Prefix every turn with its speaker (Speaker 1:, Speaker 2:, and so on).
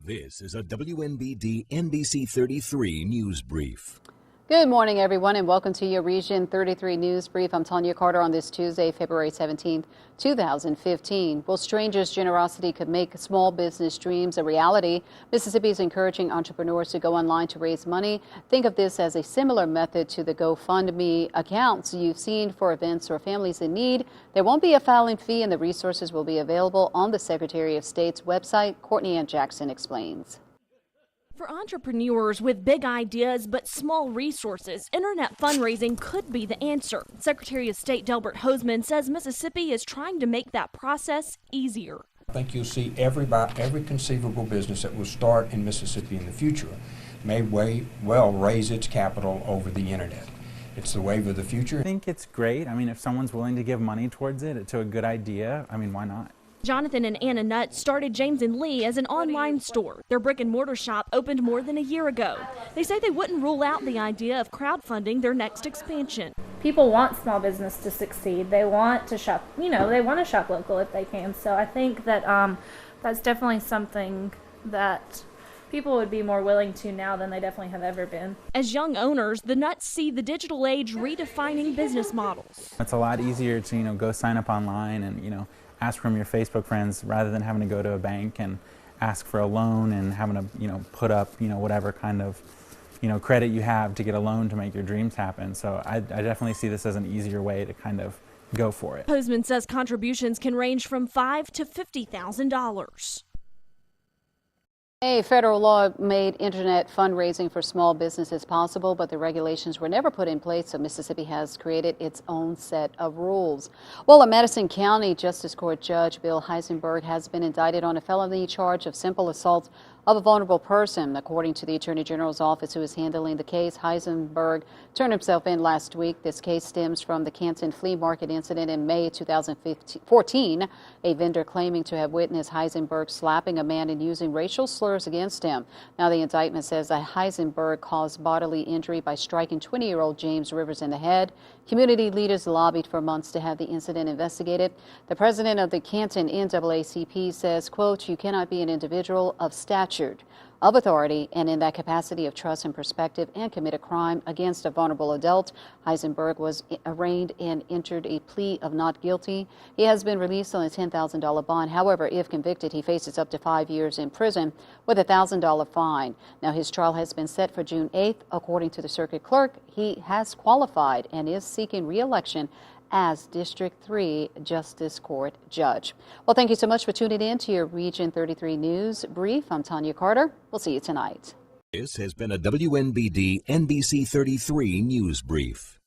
Speaker 1: This is a WNBD NBC 33 news brief.
Speaker 2: Good morning, everyone, and welcome to your Region 33 News Brief. I'm Tanya Carter on this Tuesday, February 17th, 2015. Well, strangers' generosity could make small business dreams a reality. Mississippi is encouraging entrepreneurs to go online to raise money. Think of this as a similar method to the GoFundMe accounts you've seen for events or families in need. There won't be a filing fee, and the resources will be available on the Secretary of State's website. Courtney Ann Jackson explains.
Speaker 3: For entrepreneurs with big ideas but small resources, internet fundraising could be the answer. Secretary of State Delbert Hosemann says Mississippi is trying to make that process easier.
Speaker 4: I think you'll see every conceivable business that will start in Mississippi in the future may well raise its capital over the internet. It's the wave of the future.
Speaker 5: I think it's great. I mean, if someone's willing to give money towards it, to a good idea, I mean, why not?
Speaker 3: Jonathan and Anna Nutt started James and Lee as an online store. Their brick and mortar shop opened more than a year ago. They say they wouldn't rule out the idea of crowdfunding their next expansion.
Speaker 6: People want small business to succeed. They want to shop, they want to shop local if they can. So I think that that's definitely something that people would be more willing to now than they definitely have ever been.
Speaker 3: As young owners, the Nutts see the digital age redefining business models.
Speaker 5: It's a lot easier to, go sign up online and, ask from your Facebook friends rather than having to go to a bank and ask for a loan and having to, put up, whatever kind of, credit you have to get a loan to make your dreams happen. So I definitely see this as an easier way to kind of go for it.
Speaker 3: Hosemann says contributions can range from $5,000 to $50,000.
Speaker 2: A federal law made internet fundraising for small businesses possible, but the regulations were never put in place, so Mississippi has created its own set of rules. Well, a Madison County Justice Court Judge Bill Heisenberg has been indicted on a felony charge of simple assault of a vulnerable person. According to the Attorney General's office, who is handling the case, Heisenberg turned himself in last week. This case stems from the Canton flea market incident in May 2014. A vendor claiming to have witnessed Heisenberg slapping a man and using racial slurs against him. Now, the indictment says that Heisenberg caused bodily injury by striking 20-year-old James Rivers in the head. Community leaders lobbied for months to have the incident investigated. The president of the Canton NAACP says, quote, "You cannot be an individual of stature, of authority, and in that capacity of trust and perspective and commit a crime against a vulnerable adult." Heisenberg was arraigned and entered a plea of not guilty. He has been released on a $10,000 bond. However, if convicted, he faces up to 5 years in prison with a $1,000 fine. Now, his trial has been set for June 8th. According to the circuit clerk, he has qualified and is seeking re-election as District 3 Justice Court Judge. Well, thank you so much for tuning in to your Region 33 News Brief. I'm Tanya Carter. We'll see you tonight.
Speaker 1: This has been a WNBD NBC 33 news brief.